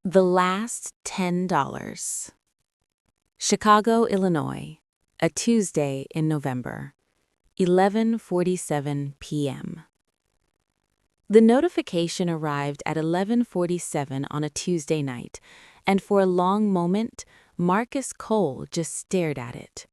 The Last $10. Chicago, Illinois, a Tuesday in November, 11:47 p.m. The notification arrived at 11:47 on a Tuesday night, and for a long moment, Marcus Cole just stared at it.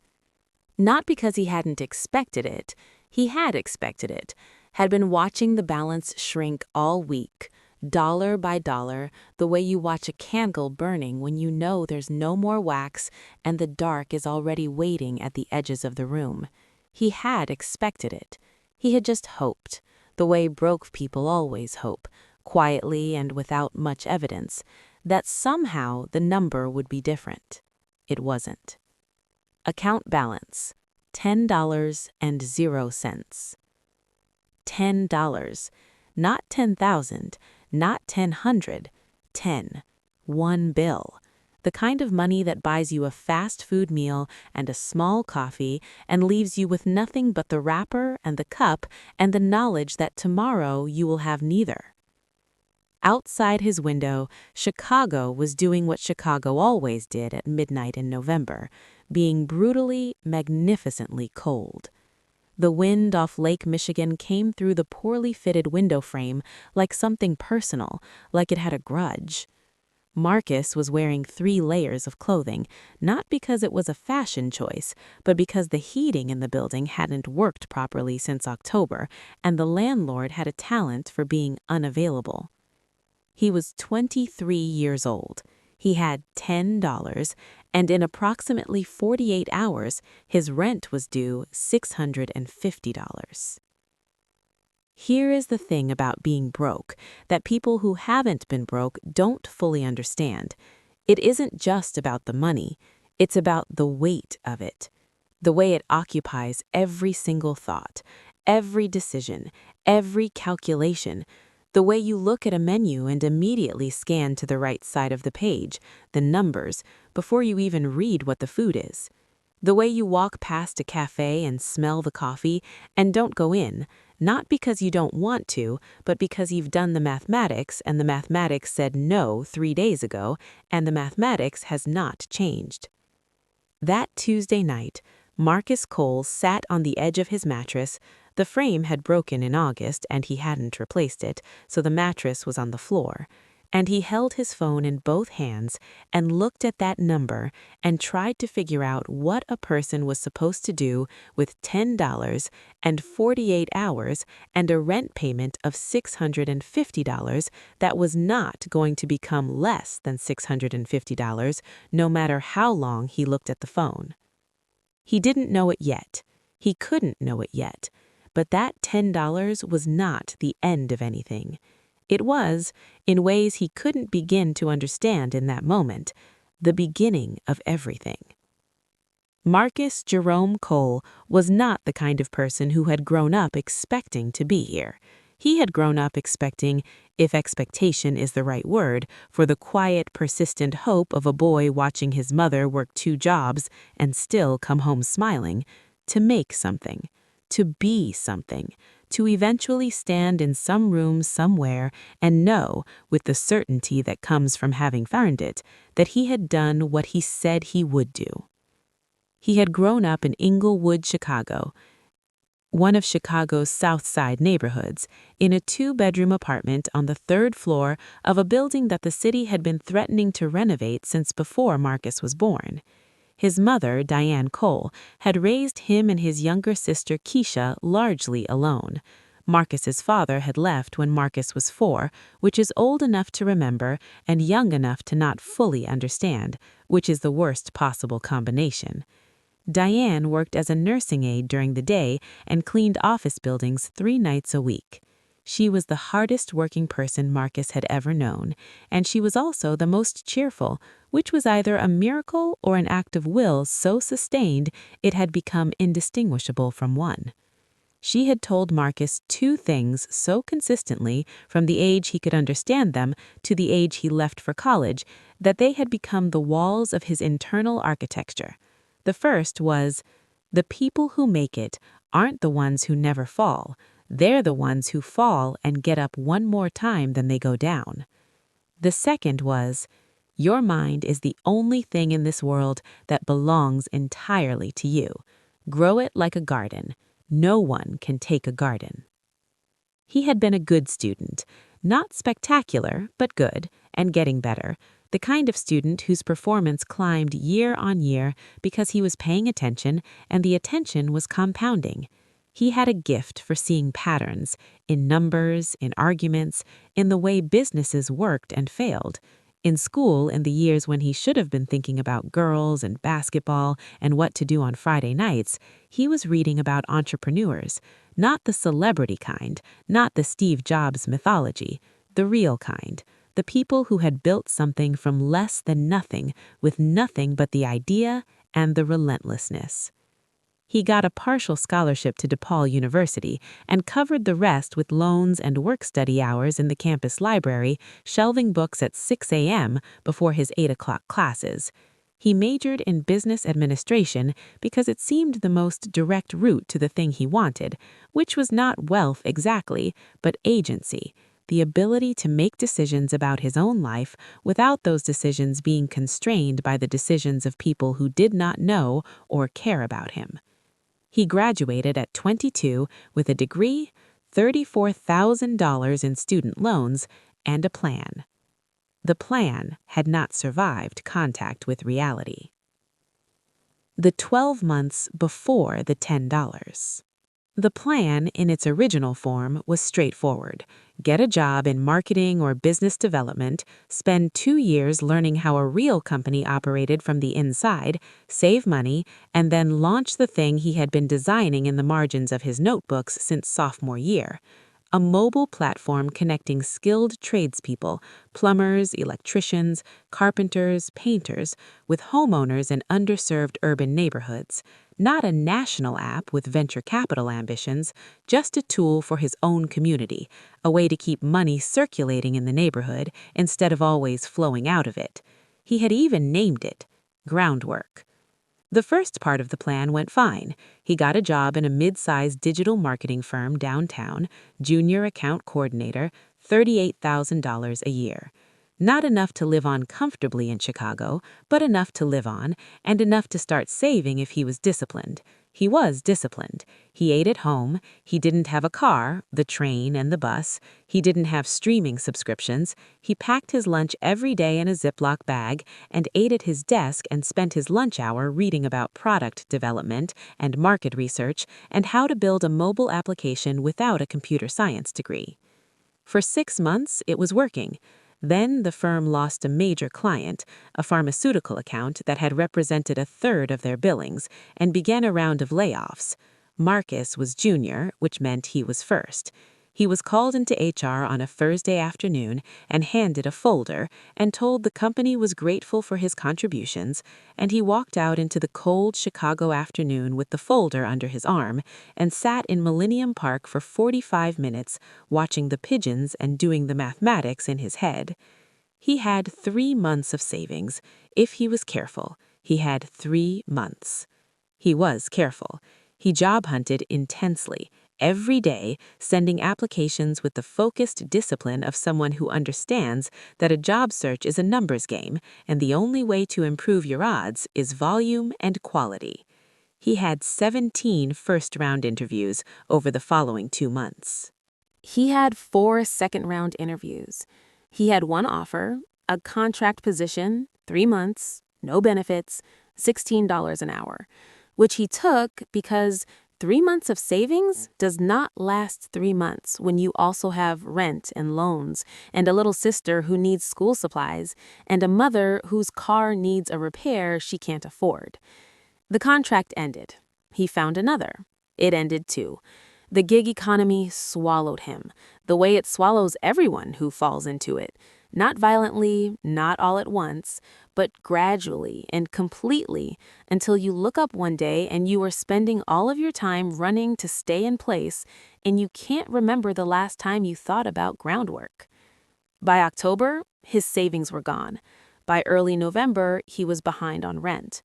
Not because he hadn't expected it, he had expected it, had been watching the balance shrink all week, dollar by dollar, the way you watch a candle burning when you know there's no more wax and the dark is already waiting at the edges of the room. He had expected it. He had just hoped, the way broke people always hope, quietly and without much evidence, that somehow the number would be different. It wasn't. Account balance, $10.00. $10, not 10,000, not 1,000, 10, one bill. The kind of money that buys you a fast food meal and a small coffee and leaves you with nothing but the wrapper and the cup and the knowledge that tomorrow you will have neither. Outside his window, Chicago was doing what Chicago always did at midnight in November, being brutally, magnificently cold. The wind off Lake Michigan came through the poorly fitted window frame like something personal, like it had a grudge. Marcus was wearing 3 layers of clothing, not because it was a fashion choice, but because the heating in the building hadn't worked properly since October, and the landlord had a talent for being unavailable. He was 23 years old. He had $10, and in approximately 48 hours, his rent was due $650. Here is the thing about being broke that people who haven't been broke don't fully understand. It isn't just about the money, it's about the weight of it, the way it occupies every single thought, every decision, every calculation, the way you look at a menu and immediately scan to the right side of the page, the numbers, before you even read what the food is. The way you walk past a cafe and smell the coffee and don't go in, not because you don't want to, but because you've done the mathematics and the mathematics said no 3 days ago and the mathematics has not changed. That Tuesday night, Marcus Cole sat on the edge of his mattress. The frame had broken in August and he hadn't replaced it, so the mattress was on the floor. And he held his phone in both hands and looked at that number and tried to figure out what a person was supposed to do with $10 and 48 hours and a rent payment of $650 that was not going to become less than $650 no matter how long he looked at the phone. He didn't know it yet. He couldn't know it yet. But that $10 was not the end of anything. It was, in ways he couldn't begin to understand in that moment, the beginning of everything. Marcus Jerome Cole was not the kind of person who had grown up expecting to be here. He had grown up expecting, if expectation is the right word, for the quiet, persistent hope of a boy watching his mother work 2 jobs and still come home smiling, to make something, to be something, to eventually stand in some room somewhere and know, with the certainty that comes from having found it, that he had done what he said he would do. He had grown up in Englewood, Chicago, one of Chicago's South Side neighborhoods, in a 2-bedroom apartment on the 3rd floor of a building that the city had been threatening to renovate since before Marcus was born. His mother, Diane Cole, had raised him and his younger sister Keisha largely alone. Marcus's father had left when Marcus was 4, which is old enough to remember and young enough to not fully understand, which is the worst possible combination. Diane worked as a nursing aide during the day and cleaned office buildings 3 nights a week. She was the hardest working person Marcus had ever known, and she was also the most cheerful, which was either a miracle or an act of will so sustained it had become indistinguishable from one. She had told Marcus 2 things so consistently from the age he could understand them to the age he left for college that they had become the walls of his internal architecture. The first was, the people who make it aren't the ones who never fall. They're the ones who fall and get up one more time than they go down. The second was, Your mind is the only thing in this world that belongs entirely to you. Grow it like a garden. No one can take a garden. He had been a good student, not spectacular, but good, and getting better, the kind of student whose performance climbed year on year because he was paying attention and the attention was compounding. He had a gift for seeing patterns in numbers, in arguments, in the way businesses worked and failed. In school, in the years when he should have been thinking about girls and basketball and what to do on Friday nights, he was reading about entrepreneurs, not the celebrity kind, not the Steve Jobs mythology, the real kind, the people who had built something from less than nothing with nothing but the idea and the relentlessness. He got a partial scholarship to DePaul University and covered the rest with loans and work-study hours in the campus library, shelving books at 6 a.m. before his 8 o'clock classes. He majored in business administration because it seemed the most direct route to the thing he wanted, which was not wealth exactly, but agency, the ability to make decisions about his own life without those decisions being constrained by the decisions of people who did not know or care about him. He graduated at 22 with a degree, $34,000 in student loans, and a plan. The plan had not survived contact with reality. The 12 months before the $10. The plan, in its original form, was straightforward. Get a job in marketing or business development, spend 2 years learning how a real company operated from the inside, save money, and then launch the thing he had been designing in the margins of his notebooks since sophomore year. A mobile platform connecting skilled tradespeople, plumbers, electricians, carpenters, painters, with homeowners in underserved urban neighborhoods. Not a national app with venture capital ambitions, just a tool for his own community, a way to keep money circulating in the neighborhood instead of always flowing out of it. He had even named it Groundwork. The first part of the plan went fine. He got a job in a mid-sized digital marketing firm downtown, junior account coordinator, $38,000 a year. Not enough to live on comfortably in Chicago, but enough to live on, and enough to start saving if he was disciplined. He was disciplined. He ate at home. He didn't have a car, the train and the bus. He didn't have streaming subscriptions. He packed his lunch every day in a Ziploc bag and ate at his desk and spent his lunch hour reading about product development and market research and how to build a mobile application without a computer science degree. For 6 months, it was working. Then the firm lost a major client, a pharmaceutical account that had represented a third of their billings, and began a round of layoffs. Marcus was junior, which meant he was first. He was called into HR on a Thursday afternoon and handed a folder and told the company was grateful for his contributions, and he walked out into the cold Chicago afternoon with the folder under his arm and sat in Millennium Park for 45 minutes watching the pigeons and doing the mathematics in his head. He had 3 months of savings. If he was careful, he had 3 months. He was careful. He job hunted intensely, every day, sending applications with the focused discipline of someone who understands that a job search is a numbers game, and the only way to improve your odds is volume and quality. He had 17 first-round interviews over the following 2 months. He had 4 second-round interviews. He had 1 offer, a contract position, 3 months, no benefits, $16 an hour, which he took because 3 months of savings does not last 3 months when you also have rent and loans and a little sister who needs school supplies and a mother whose car needs a repair she can't afford. The contract ended. He found another. It ended too. The gig economy swallowed him, the way it swallows everyone who falls into it. Not violently, not all at once, but gradually and completely until you look up one day and you are spending all of your time running to stay in place and you can't remember the last time you thought about groundwork. By October, his savings were gone. By early November, he was behind on rent.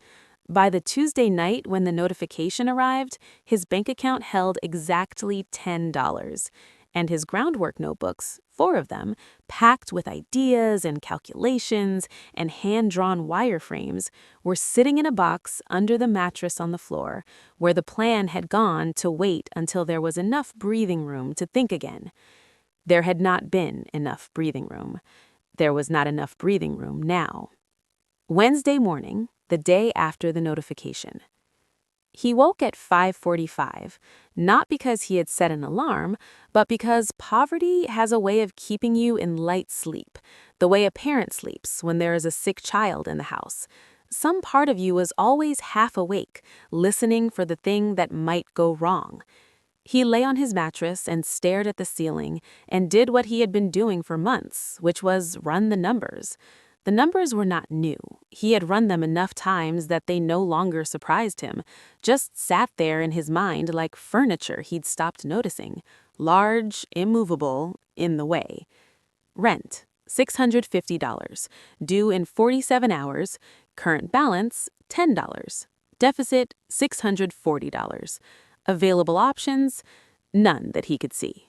By the Tuesday night when the notification arrived, his bank account held exactly $10. and his groundwork notebooks, 4 of them, packed with ideas and calculations and hand-drawn wireframes, were sitting in a box under the mattress on the floor, where the plan had gone to wait until there was enough breathing room to think again. There had not been enough breathing room. There was not enough breathing room now. Wednesday morning, the day after the notification. He woke at 5:45, not because he had set an alarm, but because poverty has a way of keeping you in light sleep, the way a parent sleeps when there is a sick child in the house. Some part of you was always half awake, listening for the thing that might go wrong. He lay on his mattress and stared at the ceiling and did what he had been doing for months, which was run the numbers. The numbers were not new. He had run them enough times that they no longer surprised him, just sat there in his mind like furniture he'd stopped noticing, large, immovable, in the way. Rent, $650, due in 47 hours, current balance, $10, deficit, $640. Available options, none that he could see.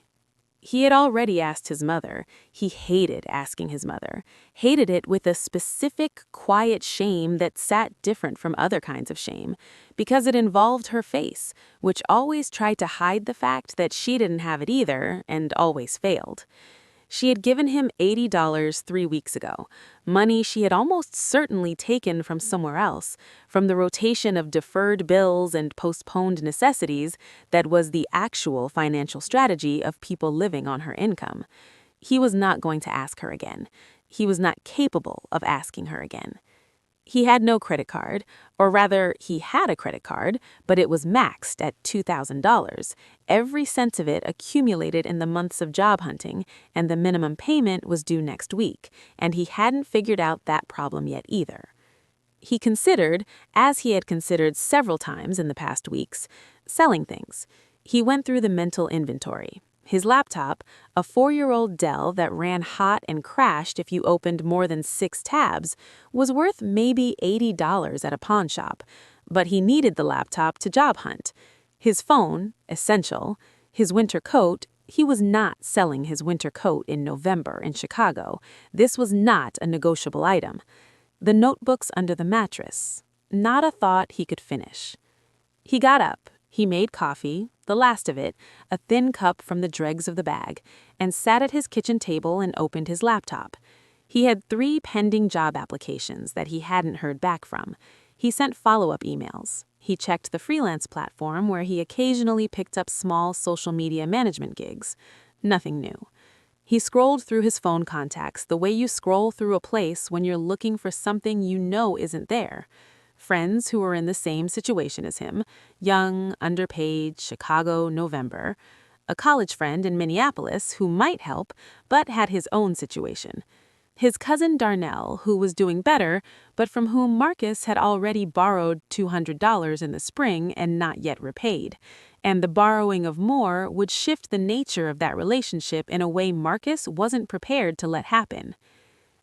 He had already asked his mother. He hated asking his mother, hated it with a specific, quiet shame that sat different from other kinds of shame, because it involved her face, which always tried to hide the fact that she didn't have it either and always failed. She had given him $80 3 weeks ago, money she had almost certainly taken from somewhere else, from the rotation of deferred bills and postponed necessities that was the actual financial strategy of people living on her income. He was not going to ask her again. He was not capable of asking her again. He had no credit card, or rather, he had a credit card, but it was maxed at $2,000. Every cent of it accumulated in the months of job hunting, and the minimum payment was due next week, and he hadn't figured out that problem yet either. He considered, as he had considered several times in the past weeks, selling things. He went through the mental inventory. His laptop, a 4-year-old Dell that ran hot and crashed if you opened more than 6 tabs, was worth maybe $80 at a pawn shop, but he needed the laptop to job hunt. His phone, essential. His winter coat, he was not selling his winter coat in November in Chicago. This was not a negotiable item. The notebooks under the mattress, not a thought he could finish. He got up. He made coffee, the last of it, a thin cup from the dregs of the bag, and sat at his kitchen table and opened his laptop. He had 3 pending job applications that he hadn't heard back from. He sent follow-up emails. He checked the freelance platform where he occasionally picked up small social media management gigs. Nothing new. He scrolled through his phone contacts the way you scroll through a place when you're looking for something you know isn't there. Friends who were in the same situation as him, young, underpaid, Chicago, November. A college friend in Minneapolis who might help, but had his own situation. His cousin Darnell, who was doing better, but from whom Marcus had already borrowed $200 in the spring and not yet repaid. And the borrowing of more would shift the nature of that relationship in a way Marcus wasn't prepared to let happen.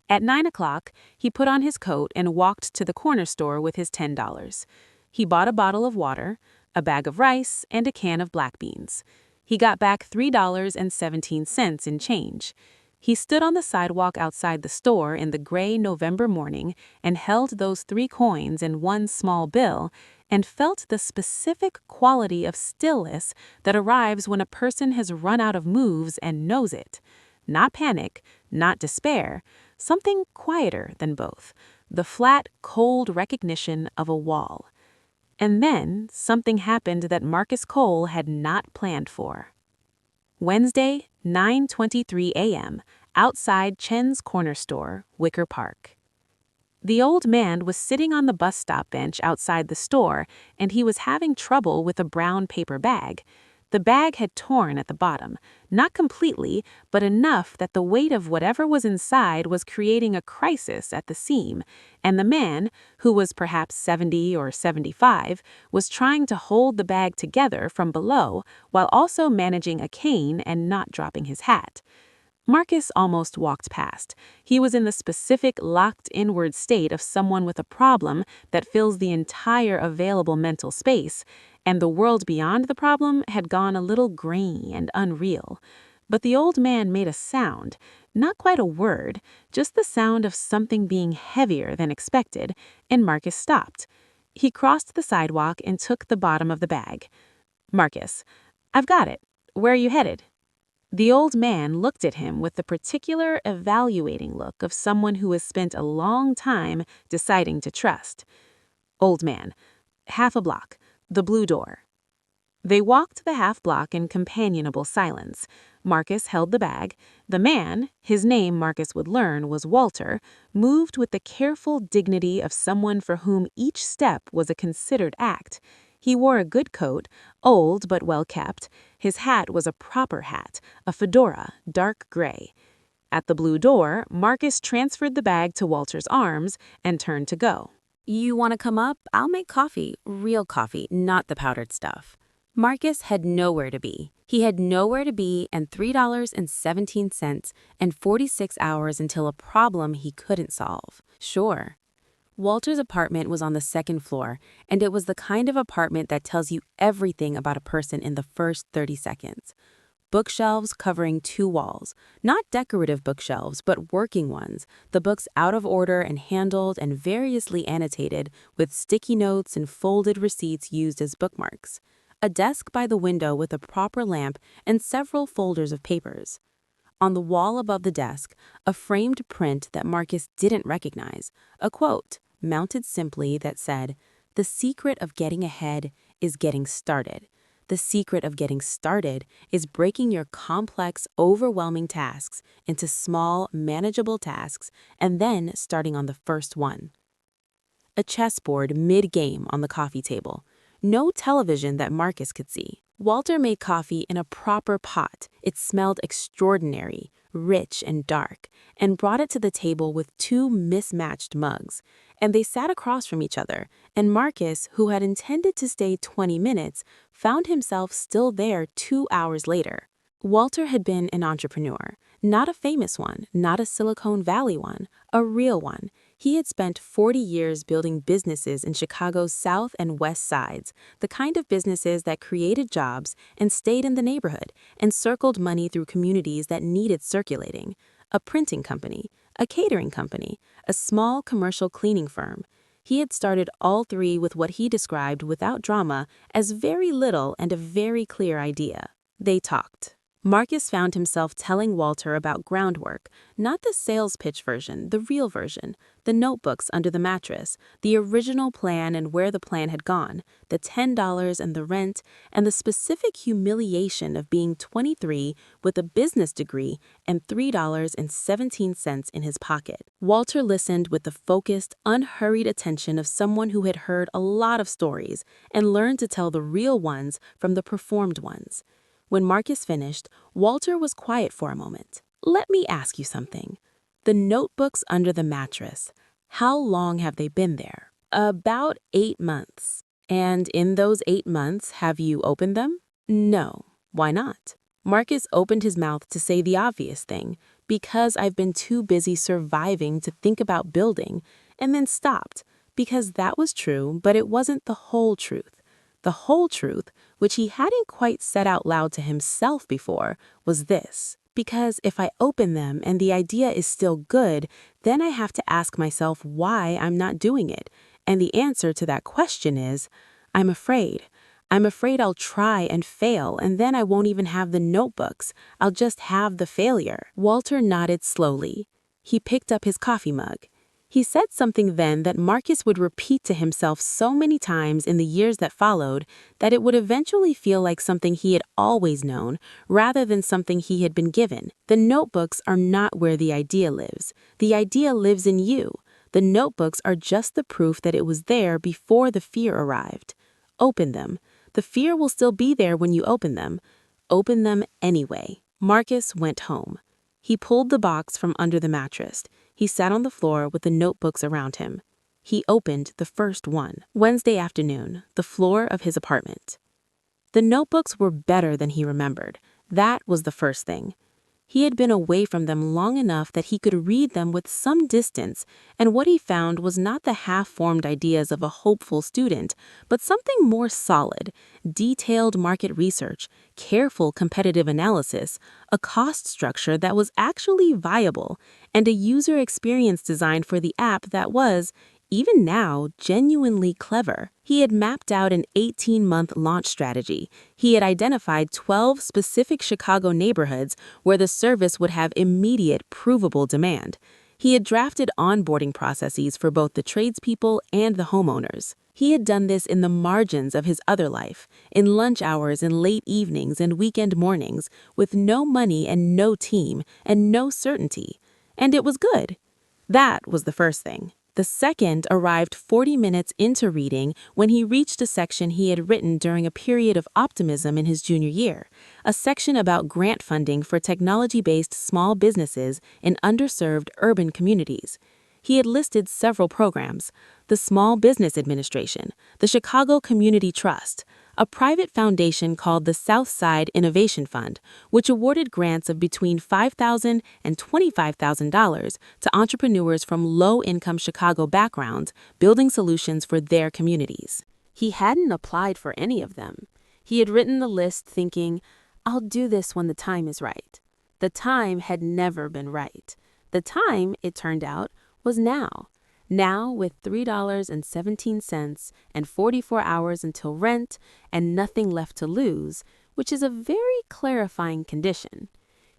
At 9 o'clock, he put on his coat and walked to the corner store with his $10. He bought a bottle of water, a bag of rice, and a can of black beans. He got back $3.17 in change. He stood on the sidewalk outside the store in the gray November morning and held those 3 coins and 1 small bill and felt the specific quality of stillness that arrives when a person has run out of moves and knows it. Not panic, not despair, something quieter than both, the flat, cold recognition of a wall. And then something happened that Marcus Cole had not planned for. Wednesday, 9:23 a.m., outside Chen's Corner Store, Wicker Park. The old man was sitting on the bus stop bench outside the store, and he was having trouble with a brown paper bag. The bag had torn at the bottom, not completely, but enough that the weight of whatever was inside was creating a crisis at the seam, and the man, who was perhaps 70 or 75, was trying to hold the bag together from below while also managing a cane and not dropping his hat. Marcus almost walked past. He was in the specific locked inward state of someone with a problem that fills the entire available mental space, and the world beyond the problem had gone a little grainy and unreal. But the old man made a sound, not quite a word, just the sound of something being heavier than expected, and Marcus stopped. He crossed the sidewalk and took the bottom of the bag. "Marcus, I've got it. Where are you headed?" The old man looked at him with the particular evaluating look of someone who has spent a long time deciding to trust. "Old man, half a block, the blue door." They walked the half block in companionable silence. Marcus held the bag. The man, his name Marcus would learn was Walter, moved with the careful dignity of someone for whom each step was a considered act. He wore a good coat, old but well kept. His hat was a proper hat, a fedora, dark gray. At the blue door, Marcus transferred the bag to Walter's arms and turned to go. "You want to come up? I'll make coffee, real coffee, not the powdered stuff." Marcus had nowhere to be. He had nowhere to be and $3.17 and 46 hours until a problem he couldn't solve. Sure. Walter's apartment was on the second floor, and it was the kind of apartment that tells you everything about a person in the first 30 seconds. Bookshelves covering 2 walls, not decorative bookshelves, but working ones, the books out of order and handled and variously annotated with sticky notes and folded receipts used as bookmarks. A desk by the window with a proper lamp and several folders of papers. On the wall above the desk, a framed print that Marcus didn't recognize, a quote, mounted simply that said, "The secret of getting ahead is getting started. The secret of getting started is breaking your complex, overwhelming tasks into small, manageable tasks and then starting on the first one." A chessboard mid-game on the coffee table. No television that Marcus could see. Walter made coffee in a proper pot. It smelled extraordinary, rich and dark, and brought it to the table with 2 mismatched mugs. And they sat across from each other, and Marcus, who had intended to stay 20 minutes, found himself still there 2 hours later. Walter had been an entrepreneur, not a famous one, not a Silicon Valley one, a real one. He had spent 40 years building businesses in Chicago's south and west sides, the kind of businesses that created jobs and stayed in the neighborhood and circled money through communities that needed circulating. A printing company, a catering company, a small commercial cleaning firm. He had started all 3 with what he described without drama as very little and a very clear idea. They talked. Marcus found himself telling Walter about groundwork, not the sales pitch version, the real version, the notebooks under the mattress, the original plan and where the plan had gone, the $10 and the rent, and the specific humiliation of being 23 with a business degree and $3.17 in his pocket. Walter listened with the focused, unhurried attention of someone who had heard a lot of stories and learned to tell the real ones from the performed ones. When Marcus finished, Walter was quiet for a moment. "Let me ask you something. The notebooks under the mattress, how long have they been there?" "About 8 months." "And in those 8 months, have you opened them?" "No." "Why not?" Marcus opened his mouth to say the obvious thing, "Because I've been too busy surviving to think about building," and then stopped, because that was true, but it wasn't the whole truth. The whole truth, which he hadn't quite said out loud to himself before, was this: because if I open them and the idea is still good, then I have to ask myself why I'm not doing it. And the answer to that question is, I'm afraid. I'm afraid I'll try and fail, and then I won't even have the notebooks. I'll just have the failure. Walter nodded slowly. He picked up his coffee mug. He said something then that Marcus would repeat to himself so many times in the years that followed that it would eventually feel like something he had always known rather than something he had been given. The notebooks are not where the idea lives. The idea lives in you. The notebooks are just the proof that it was there before the fear arrived. Open them. The fear will still be there when you open them. Open them anyway. Marcus went home. He pulled the box from under the mattress. He sat on the floor with the notebooks around him. He opened the first one. Wednesday afternoon, the floor of his apartment. The notebooks were better than he remembered. That was the first thing. He had been away from them long enough that he could read them with some distance, and what he found was not the half-formed ideas of a hopeful student, but something more solid: detailed market research, careful competitive analysis, a cost structure that was actually viable, and a user experience designed for the app that was, even now, genuinely clever. He had mapped out an 18-month launch strategy. He had identified 12 specific Chicago neighborhoods where the service would have immediate, provable demand. He had drafted onboarding processes for both the tradespeople and the homeowners. He had done this in the margins of his other life, in lunch hours and late evenings and weekend mornings, with no money and no team and no certainty. And it was good. That was the first thing. The second arrived 40 minutes into reading when he reached a section he had written during a period of optimism in his junior year, a section about grant funding for technology-based small businesses in underserved urban communities. He had listed several programs: the Small Business Administration, the Chicago Community Trust, a private foundation called the Southside Innovation Fund, which awarded grants of between $5,000 and $25,000 to entrepreneurs from low-income Chicago backgrounds building solutions for their communities. He hadn't applied for any of them. He had written the list thinking, I'll do this when the time is right. The time had never been right. The time, it turned out, was now. Now, with $3.17 and 44 hours until rent and nothing left to lose, which is a very clarifying condition.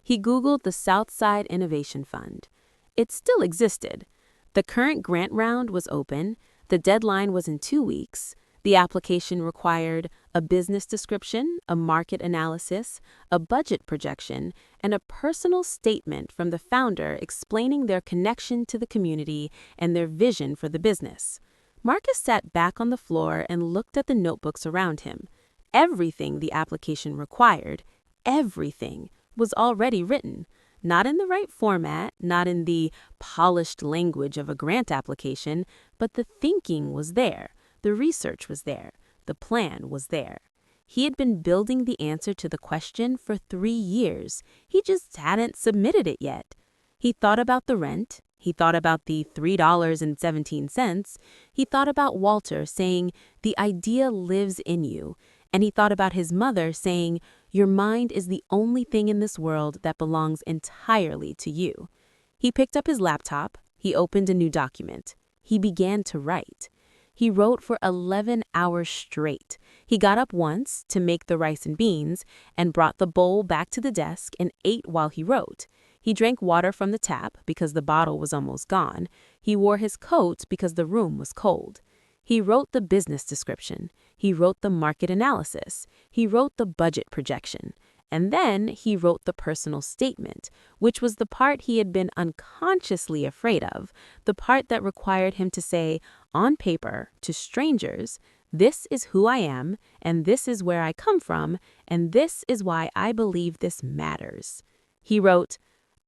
He Googled the Southside Innovation Fund. It still existed. The current grant round was open. The deadline was in 2 weeks. The application required a business description, a market analysis, a budget projection, and a personal statement from the founder explaining their connection to the community and their vision for the business. Marcus sat back on the floor and looked at the notebooks around him. Everything the application required, everything, was already written. Not in the right format, not in the polished language of a grant application, but the thinking was there. The research was there. The plan was there. He had been building the answer to the question for 3 years. He just hadn't submitted it yet. He thought about the rent. He thought about the $3.17. He thought about Walter saying, "The idea lives in you." And he thought about his mother saying, "Your mind is the only thing in this world that belongs entirely to you." He picked up his laptop. He opened a new document. He began to write. He wrote for 11 hours straight. He got up once to make the rice and beans and brought the bowl back to the desk and ate while he wrote. He drank water from the tap because the bottle was almost gone. He wore his coat because the room was cold. He wrote the business description. He wrote the market analysis. He wrote the budget projection. And then he wrote the personal statement, which was the part he had been unconsciously afraid of, the part that required him to say, on paper, to strangers, "This is who I am, and this is where I come from, and this is why I believe this matters." He wrote,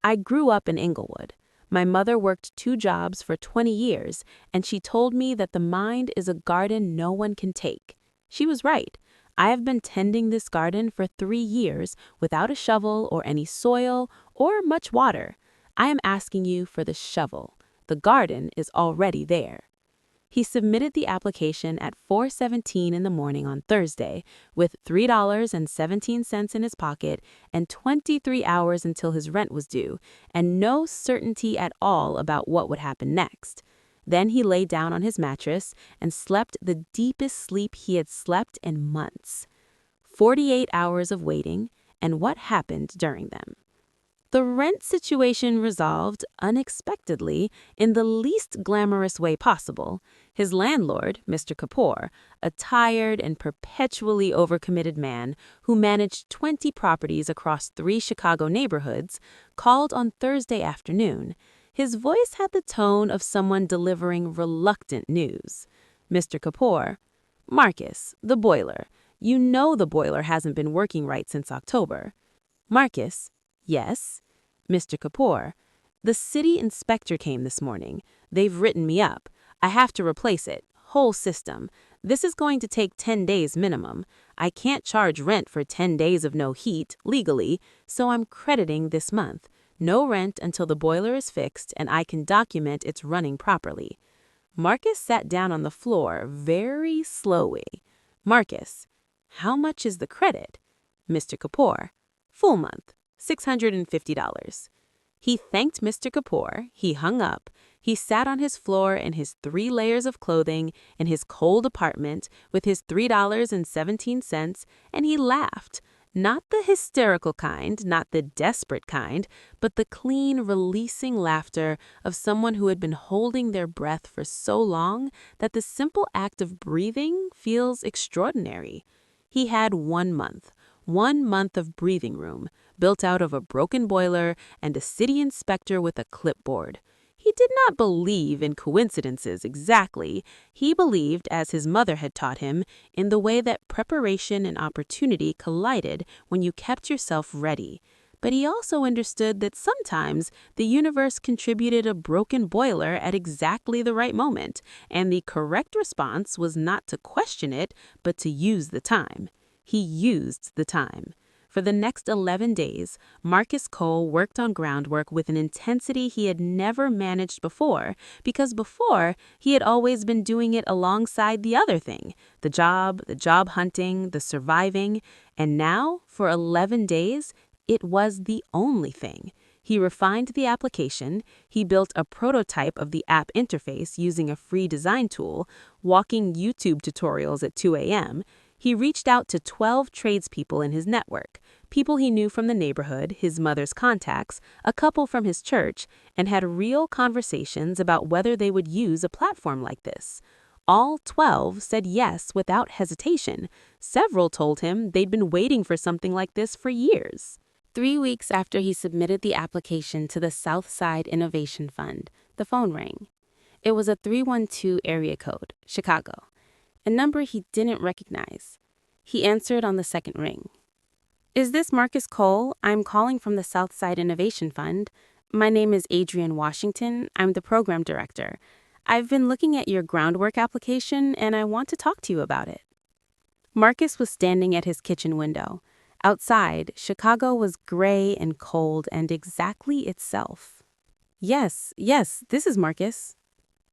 "I grew up in Englewood. My mother worked 2 jobs for 20 years, and she told me that the mind is a garden no one can take. She was right. I have been tending this garden for 3 years without a shovel or any soil or much water. I am asking you for the shovel. The garden is already there." He submitted the application at 4:17 in the morning on Thursday with $3.17 in his pocket and 23 hours until his rent was due and no certainty at all about what would happen next. Then he lay down on his mattress and slept the deepest sleep he had slept in months. 48 hours of waiting, and what happened during them? The rent situation resolved unexpectedly in the least glamorous way possible. His landlord, Mr. Kapoor, a tired and perpetually overcommitted man who managed 20 properties across 3 Chicago neighborhoods, called on Thursday afternoon. His voice had the tone of someone delivering reluctant news. Mr. Kapoor, "Marcus, the boiler. You know the boiler hasn't been working right since October." Marcus, "Yes." Mr. Kapoor, "The city inspector came this morning. They've written me up. I have to replace it. Whole system. This is going to take 10 days minimum. I can't charge rent for 10 days of no heat, legally, so I'm crediting this month. No rent until the boiler is fixed and I can document it's running properly. Marcus sat down on the floor very slowly. Marcus, how much is the credit? Mr. Kapoor, full month, $650. He thanked Mr. Kapoor, he hung up, he sat on his floor in his 3 layers of clothing in his cold apartment with his $3.17, and he laughed. Not the hysterical kind, not the desperate kind, but the clean, releasing laughter of someone who had been holding their breath for so long that the simple act of breathing feels extraordinary. He had 1 month. 1 month of breathing room, built out of a broken boiler and a city inspector with a clipboard. He did not believe in coincidences exactly. He believed, as his mother had taught him, in the way that preparation and opportunity collided when you kept yourself ready. But he also understood that sometimes the universe contributed a broken boiler at exactly the right moment, and the correct response was not to question it, but to use the time. He used the time. For the next 11 days, Marcus Cole worked on groundwork with an intensity he had never managed before, because before, he had always been doing it alongside the other thing, the job hunting, the surviving, and now, for 11 days, it was the only thing. He refined the application, he built a prototype of the app interface using a free design tool, walking YouTube tutorials at 2 a.m., he reached out to 12 tradespeople in his network, people he knew from the neighborhood, his mother's contacts, a couple from his church, and had real conversations about whether they would use a platform like this. All 12 said yes without hesitation. Several told him they'd been waiting for something like this for years. 3 weeks after he submitted the application to the Southside Innovation Fund, the phone rang. It was a 312 area code, Chicago. A number he didn't recognize. He answered on the second ring. "Is this Marcus Cole? I'm calling from the Southside Innovation Fund. My name is Adrienne Washington. I'm the program director. I've been looking at your groundwork application and I want to talk to you about it." Marcus was standing at his kitchen window. Outside, Chicago was gray and cold and exactly itself. Yes, this is Marcus.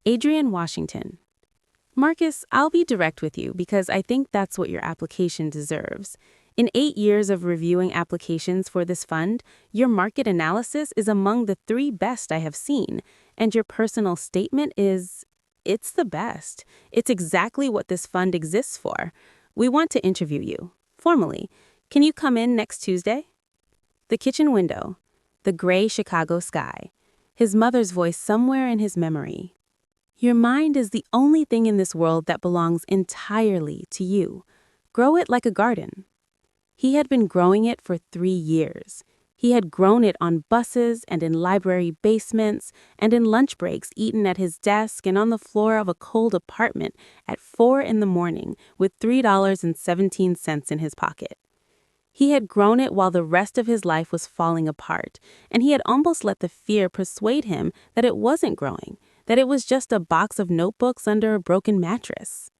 Adrienne Washington. Marcus, I'll be direct with you because I think that's what your application deserves. In 8 years of reviewing applications for this fund, your market analysis is among the 3 best I have seen, and your personal statement it's the best. It's exactly what this fund exists for. We want to interview you, formally. Can you come in next Tuesday? The kitchen window, the gray Chicago sky, his mother's voice somewhere in his memory. Your mind is the only thing in this world that belongs entirely to you. Grow it like a garden. He had been growing it for 3 years. He had grown it on buses and in library basements and in lunch breaks eaten at his desk and on the floor of a cold apartment at 4 in the morning with $3.17 in his pocket. He had grown it while the rest of his life was falling apart, and he had almost let the fear persuade him that it wasn't growing, that it was just a box of notebooks under a broken mattress.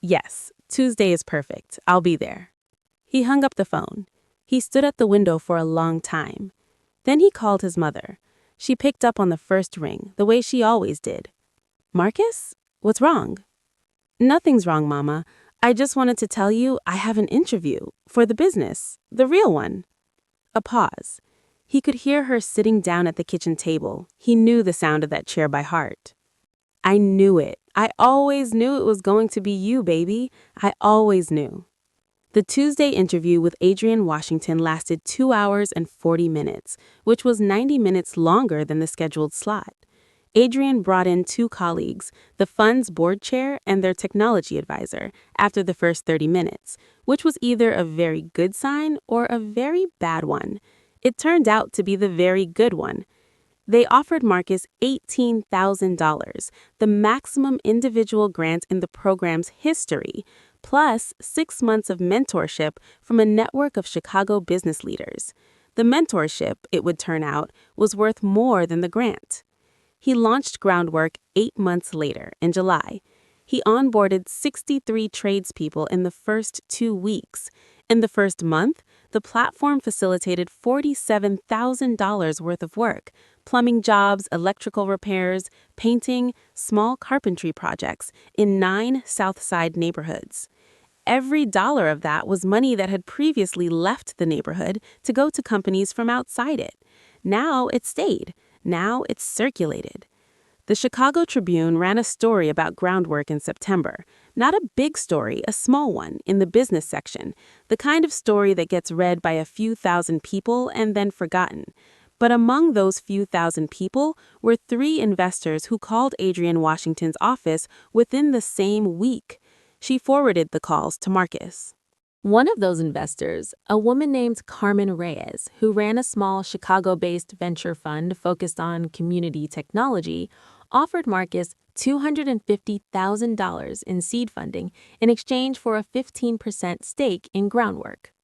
Yes, Tuesday is perfect. I'll be there. He hung up the phone. He stood at the window for a long time. Then he called his mother. She picked up on the first ring, the way she always did. "Marcus? What's wrong?" "Nothing's wrong, Mama. I just wanted to tell you I have an interview for the business, the real one." A pause. He could hear her sitting down at the kitchen table. He knew the sound of that chair by heart. "I knew it. I always knew it was going to be you, baby. I always knew." The Tuesday interview with Adrienne Washington lasted 2 hours and 40 minutes, which was 90 minutes longer than the scheduled slot. Adrienne brought in 2 colleagues, the fund's board chair and their technology advisor, after the first 30 minutes, which was either a very good sign or a very bad one. It turned out to be the very good one. They offered Marcus $18,000, the maximum individual grant in the program's history, plus 6 months of mentorship from a network of Chicago business leaders. The mentorship, it would turn out, was worth more than the grant. He launched groundwork 8 months later, in July. He onboarded 63 tradespeople in the first 2 weeks. In the first month, the platform facilitated $47,000 worth of work: plumbing jobs, electrical repairs, painting, small carpentry projects in 9 Southside neighborhoods. Every dollar of that was money that had previously left the neighborhood to go to companies from outside it. Now it stayed. Now it's circulated. The Chicago Tribune ran a story about groundwork in September. Not a big story, a small one, in the business section, the kind of story that gets read by a few thousand people and then forgotten. But among those few thousand people were 3 investors who called Adrienne Washington's office within the same week. She forwarded the calls to Marcus. One of those investors, a woman named Carmen Reyes, who ran a small Chicago-based venture fund focused on community technology, offered Marcus $250,000 in seed funding in exchange for a 15% stake in groundwork.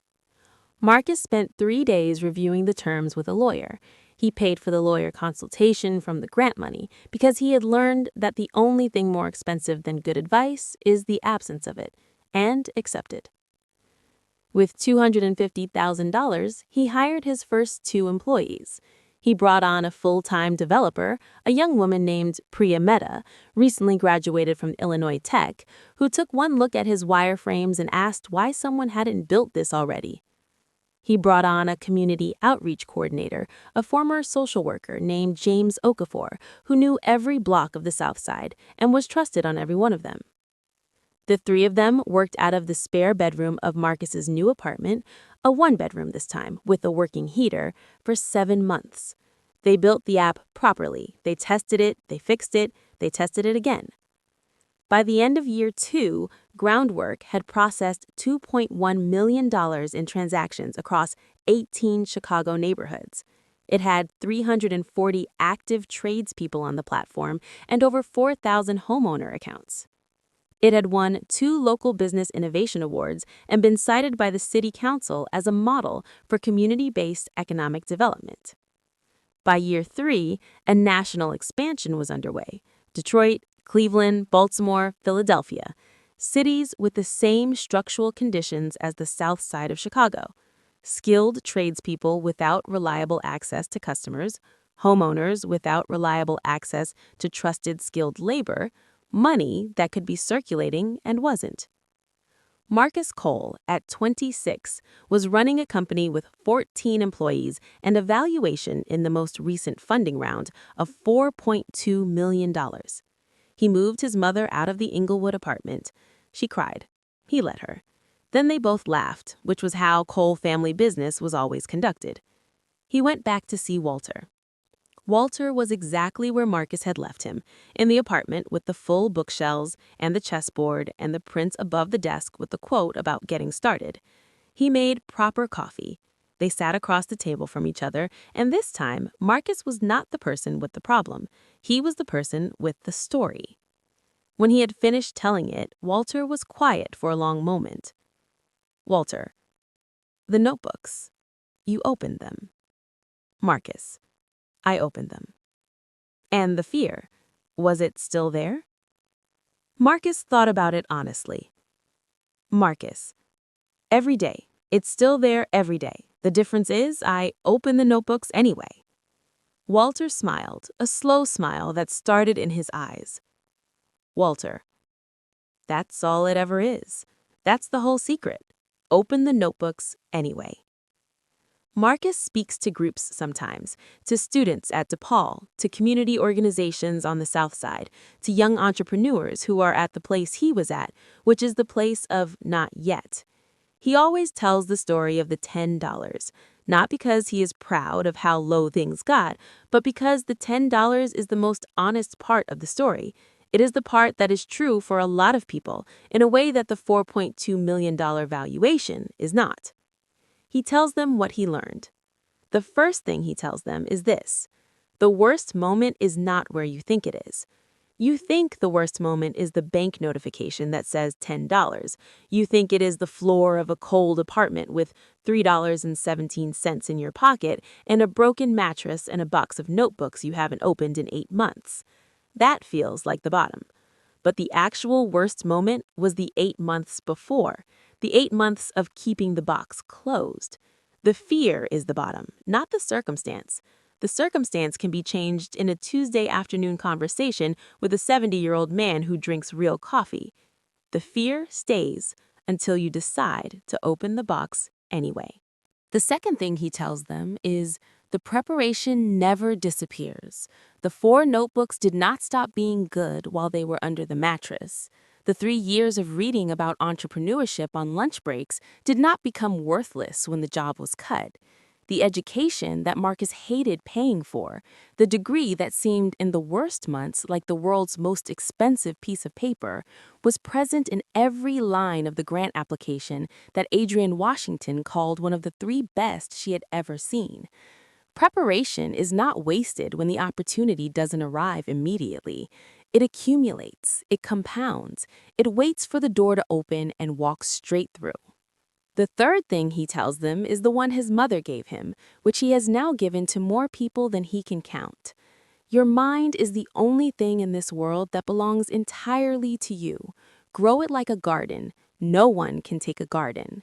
Marcus spent 3 days reviewing the terms with a lawyer. He paid for the lawyer consultation from the grant money because he had learned that the only thing more expensive than good advice is the absence of it, and accepted. With $250,000, he hired his first 2 employees. He brought on a full-time developer, a young woman named Priya Mehta, recently graduated from Illinois Tech, who took one look at his wireframes and asked why someone hadn't built this already. He brought on a community outreach coordinator, a former social worker named James Okafor, who knew every block of the South Side and was trusted on every one of them. The 3 of them worked out of the spare bedroom of Marcus's new apartment, a 1-bedroom this time, with a working heater, for 7 months. They built the app properly. They tested it, they fixed it, they tested it again. By the end of year 2, Groundwork had processed $2.1 million in transactions across 18 Chicago neighborhoods. It had 340 active tradespeople on the platform and over 4,000 homeowner accounts. It had won 2 local business innovation awards and been cited by the city council as a model for community-based economic development. By year 3, a national expansion was underway. Detroit, Cleveland, Baltimore, Philadelphia, cities with the same structural conditions as the South Side of Chicago: skilled tradespeople without reliable access to customers, homeowners without reliable access to trusted skilled labor, money that could be circulating and wasn't. Marcus Cole, at 26, was running a company with 14 employees and a valuation in the most recent funding round of $4.2 million. He moved his mother out of the Englewood apartment. She cried. He let her. Then they both laughed, which was how Cole family business was always conducted. He went back to see Walter. Walter was exactly where Marcus had left him, in the apartment with the full bookshelves and the chessboard and the prints above the desk with the quote about getting started. He made proper coffee. They sat across the table from each other, and this time, Marcus was not the person with the problem. He was the person with the story. When he had finished telling it, Walter was quiet for a long moment. Walter: the notebooks. You opened them. Marcus: I opened them. And the fear, was it still there? Marcus thought about it honestly. Marcus: every day. It's still there every day. The difference is I open the notebooks anyway. Walter smiled, a slow smile that started in his eyes. Walter: that's all it ever is. That's the whole secret. Open the notebooks anyway. Marcus speaks to groups sometimes, to students at DePaul, to community organizations on the South Side, to young entrepreneurs who are at the place he was at, which is the place of not yet. He always tells the story of the $10, not because he is proud of how low things got, but because the $10 is the most honest part of the story. It is the part that is true for a lot of people in a way that the $4.2 million valuation is not. He tells them what he learned. The first thing he tells them is this: the worst moment is not where you think it is. You think the worst moment is the bank notification that says $10. You think it is the floor of a cold apartment with $3.17 in your pocket and a broken mattress and a box of notebooks you haven't opened in 8 months. That feels like the bottom. But the actual worst moment was the 8 months before, the 8 months of keeping the box closed. The fear is the bottom, not the circumstance. The circumstance can be changed in a Tuesday afternoon conversation with a 70-year-old man who drinks real coffee. The fear stays until you decide to open the box anyway. The second thing he tells them is the preparation never disappears. The 4 notebooks did not stop being good while they were under the mattress. The 3 years of reading about entrepreneurship on lunch breaks did not become worthless when the job was cut. The education that Marcus hated paying for, the degree that seemed in the worst months like the world's most expensive piece of paper, was present in every line of the grant application that Adrienne Washington called one of the 3 best she had ever seen. Preparation is not wasted when the opportunity doesn't arrive immediately. It accumulates, it compounds, it waits for the door to open and walks straight through. The third thing he tells them is the one his mother gave him, which he has now given to more people than he can count. Your mind is the only thing in this world that belongs entirely to you. Grow it like a garden. No one can take a garden.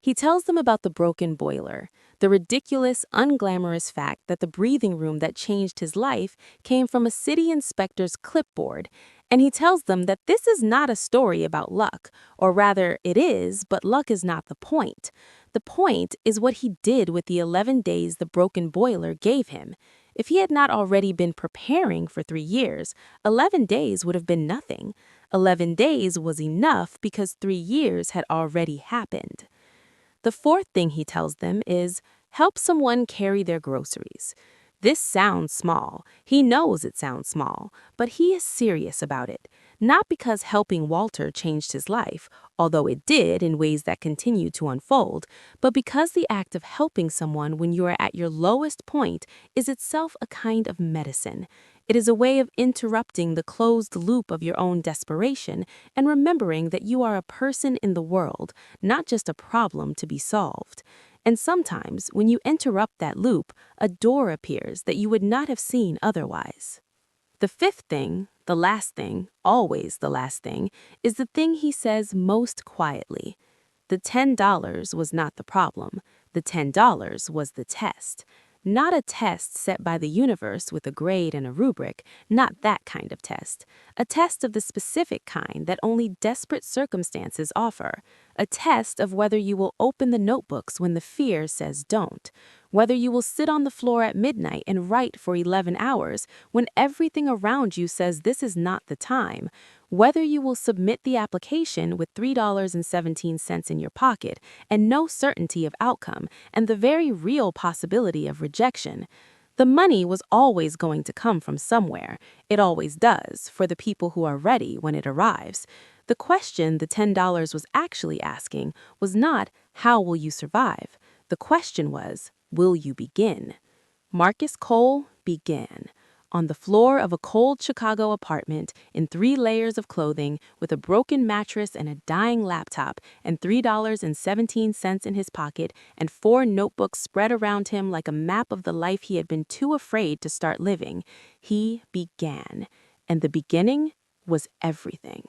He tells them about the broken boiler, the ridiculous, unglamorous fact that the breathing room that changed his life came from a city inspector's clipboard, and he tells them that this is not a story about luck, or rather it is, but luck is not the point. The point is what he did with the 11 days the broken boiler gave him. If he had not already been preparing for 3 years, 11 days would have been nothing. 11 days was enough because 3 years had already happened. The fourth thing he tells them is, help someone carry their groceries. This sounds small. He knows it sounds small, but he is serious about it. Not because helping Walter changed his life, although it did in ways that continue to unfold, but because the act of helping someone when you are at your lowest point is itself a kind of medicine. It is a way of interrupting the closed loop of your own desperation and remembering that you are a person in the world, not just a problem to be solved. And sometimes, when you interrupt that loop, a door appears that you would not have seen otherwise. The fifth thing, the last thing, always the last thing, is the thing he says most quietly. The $10 was not the problem. The $10 was the test. Not a test set by the universe with a grade and a rubric, not that kind of test. A test of the specific kind that only desperate circumstances offer. A test of whether you will open the notebooks when the fear says don't. Whether you will sit on the floor at midnight and write for 11 hours when everything around you says this is not the time. Whether you will submit the application with $3.17 in your pocket and no certainty of outcome and the very real possibility of rejection. The money was always going to come from somewhere. It always does, for the people who are ready when it arrives. The question the $10 was actually asking was not, how will you survive? The question was, will you begin? Marcus Cole began. On the floor of a cold Chicago apartment, in 3 layers of clothing, with a broken mattress and a dying laptop, and $3.17 in his pocket, and 4 notebooks spread around him like a map of the life he had been too afraid to start living, he began. And the beginning was everything.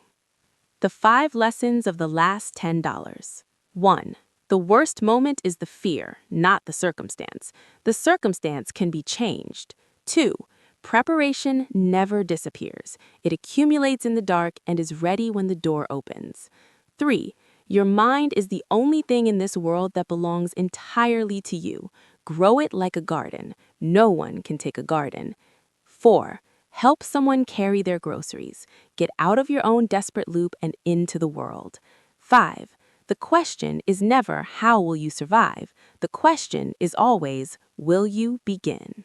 The 5 lessons of the last $10. 1. The worst moment is the fear, not the circumstance. The circumstance can be changed. 2. Preparation never disappears. It accumulates in the dark and is ready when the door opens. 3. Your mind is the only thing in this world that belongs entirely to you. Grow it like a garden. No one can take a garden. 4. Help someone carry their groceries. Get out of your own desperate loop and into the world. 5. The question is never, how will you survive? The question is always, will you begin?